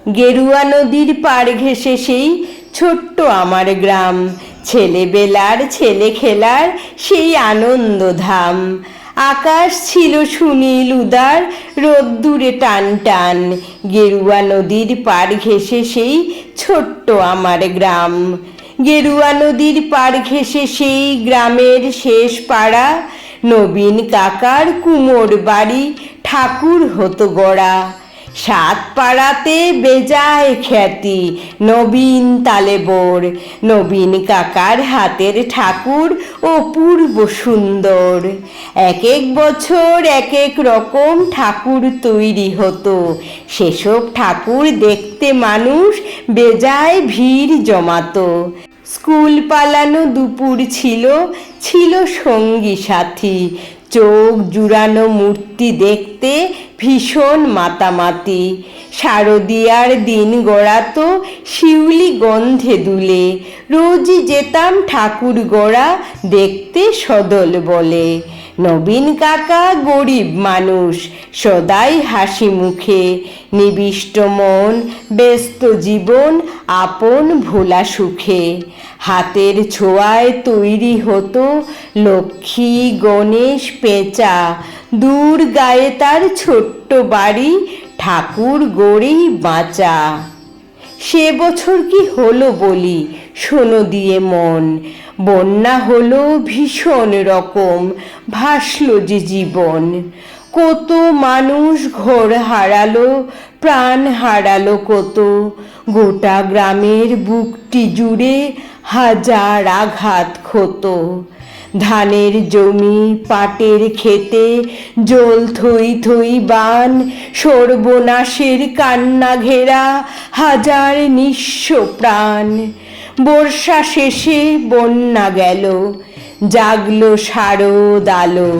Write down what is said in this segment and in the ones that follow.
গেরুয়া নদীর পাড় ঘেঁষে সেই ছোট্ট আমার গ্রাম, ছেলেবেলার ছেলে খেলার সেই আনন্দধাম। আকাশ ছিল সুনীল উদার, রোদ্দুরে টান টান। গেরুয়া নদীর পাড় ঘেঁষে সেই ছোট্ট আমার গ্রাম। গেরুয়া নদীর পাড় ঘেঁষে সেই গ্রামের শেষ পাড়া, নবীন কাকার কুমোর বাড়ি ঠাকুর হতো গড়া। সাত পাড়াতে বেজায় খ্যাতি নবীন তালেবর, নবীন কাকার হাতের ঠাকুর অপূর্ব সুন্দর। এক এক বছর এক এক রকম ঠাকুর তৈরি হতো, সেসব ঠাকুর দেখতে মানুষ বেজায় ভিড় জমাতো। স্কুল পালানো দুপুর ছিল, ছিল সঙ্গী সাথী, চোখ জুড়ানো মূর্তি দেখতে ভীষণ মাতামাতি। শারদিয়ার দিন গড়াতো শিউলি গন্ধে দুলে, রোজই যেতাম ঠাকুর গড়া দেখতে সদল বলে। নবীন কাকা গরিব মানুষ, সদাই হাসি মুখে, নিবিষ্ট মন ব্যস্ত জীবন আপন ভোলা সুখে। হাতের ছোঁয়ায় তৈরি হতো লক্ষ্মী গণেশ পেঁচা, দূর গায়ে তার ছোট্ট বাড়ি ঠাকুর গড়েই বাঁচা। সে বছর কি হলো বলি শোনো দিয়ে মন, বন্যা হলো ভীষণ রকম, ভাসলো যে জীবন। কত মানুষ ঘর হারালো, প্রাণ হারালো কত, গোটা গ্রামের বুকটি জুড়ে হাজার আঘাত ক্ষত। ধানের জমি পাটের খেতে জল থই থই বান, সর্বনাশের কান্না ঘেরা হাজার নিঃস্ব প্রাণ। বর্ষা শেষে বন্যা গেল, জাগলো শারদ আলো,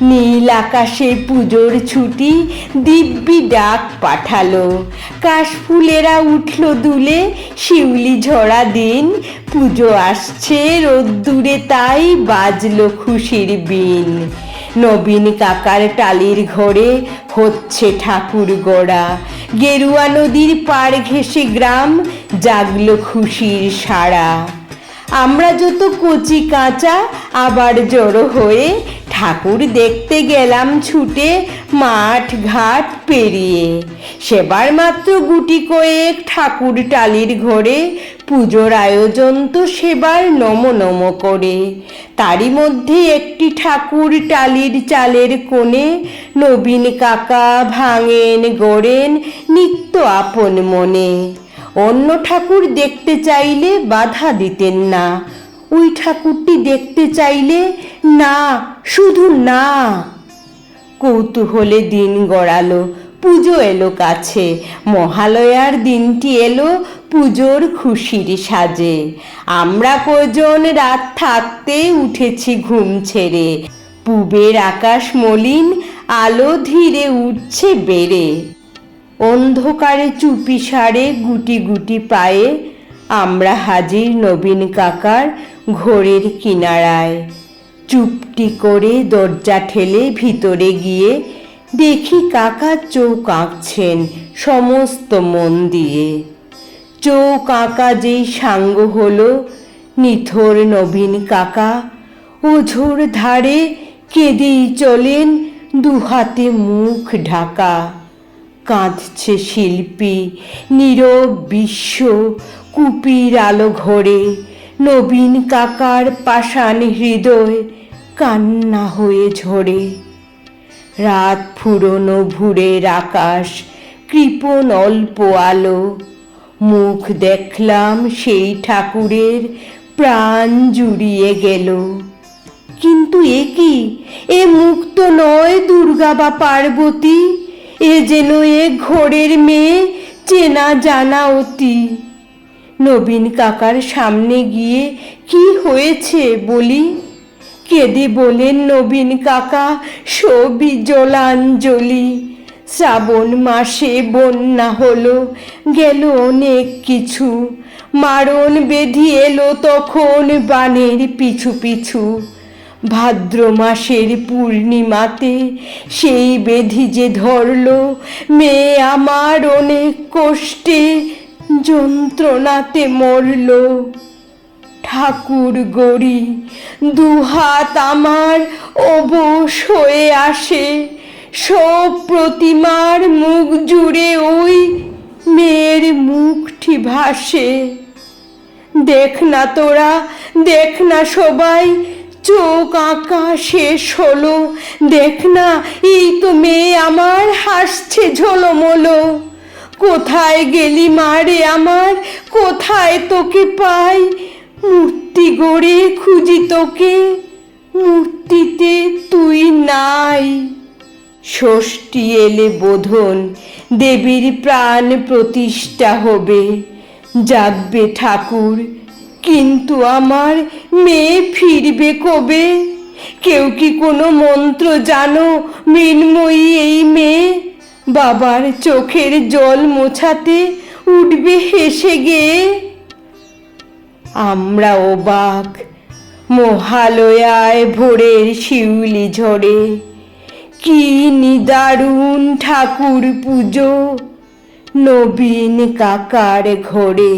নীল আকাশে পুজোর ছুটি দিব্যি ডাক পাঠালো। কাশফুলেরা উঠল দুলে, শিউলি ঝরা দিন, পুজো আসছে রোদ্দুরে তাই বাজলো খুশির বিন। নবীন কাকার টালির ঘরে হচ্ছে ঠাকুর গড়া, গেরুয়া নদীর পাড় ঘেঁষে গ্রাম জাগলো খুশির সাড়া। আমরা যত কচি কাঁচা আবার জড়ো হয়ে ঠাকুর দেখতে গেলাম ছুটে মাঠ ঘাট পেরিয়ে। সেবার মাত্র গুটি কয়েক ঠাকুর টালির ঘরে, পুজোর আয়োজন তো সেবার নম নম করে। তারই মধ্যে একটি ঠাকুর টালির চালের কোণে নবীন কাকা ভাঙেন গড়েন নিত্য আপন মনে। অন্য ঠাকুর দেখতে চাইলে বাধা দিতেন না, ওই ঠাকুরটি দেখতে চাইলে না, শুধু না। কৌতূহলে দিন গড়ালো, পুজো এলো কাছে, মহালয়ার দিনটি এলো পুজোর খুশির সাজে। আমরা কজন রাত থাকতে উঠেছি ঘুম ছেড়ে, পূবের আকাশ মলিন আলো ধীরে উঠছে বেড়ে। অন্ধকারে চুপি সারে গুটি গুটি পায়ে আমরা হাজির নবীন কাকার ঘোরের কিনারায়। চুপটি করে দরজা ঠেলে ভিতরে গিয়ে দেখি কাকা চোখ আঁকছেন সমস্ত মন দিয়ে। চোখ আঁকা যেই সাঙ্গ হলো, নিথর নবীন কাকা ওঝোর ধারে কেঁদেই চলেন দুহাতে মুখ ঢাকা। কাঁদছে শিল্পী নীরব বিশ্ব কুপির আলো ঘরে, নবীন কাকার পাষাণ হৃদয় কান্না হয়ে ঝরে। রাত ফুরোনো ভুরের আকাশ কৃপণ অল্প আলো, মুখ দেখলাম সেই ঠাকুরের প্রাণ জুড়িয়ে গেল। কিন্তু এ কি, এ মুখ তো নয় দুর্গা বা পার্বতী, এ যেন এ ঘোরের মেয়ে চেনা জানা অতি। নবীন কাকার সামনে গিয়ে কি হয়েছে বলি, কেঁদে বলেন নবীন কাকা সবই জলাঞ্জলি। শ্রাবণ মাসে বন্যা হলো, গেল অনেক কিছু, মারণ বেধি এলো তখন বানের পিছু পিছু। ভাদ্র মাসের পূর্ণিমাতে সেই বেধি যে ধরল, মেয়ে আমার অনেক কষ্টে যন্ত্রণাতে মরল। ঠাকুর গড়ি দুহাত আমার অবশ হয়ে আসে, সব প্রতিমার মুখ জুড়ে ওই মেয়ের মুখটি ভাসে। দেখ না তোরা, দেখ না সবাই, চোখ আঁকা শেষ হলো, দেখ না এই তো মেয়ে আমার হাসছে ঝোলমোলো। কোথায় গেলি মারে আমার, কোথায় তোকে পাই, মূর্তি গড়ে খুঁজি তোকে, মূর্তিতে তুই নাই। ষষ্ঠী এলে বোধন দেবীর প্রাণ প্রতিষ্ঠা হবে, জাগবে ঠাকুর, কিন্তু আমার মেয়ে ফিরবে কবে? কেউ কি কোনো মন্ত্র জানো মৃন্ময়ী এই মেয়ে? বাবার চোখের জল মোছাতে উঠবে হেসে গেয়ে। আমরা অবাক, মহালয়ায় ভোরের শিউলি ঝরে, কি নিদারুণ ঠাকুর পুজো নবীন কাকার ঘরে।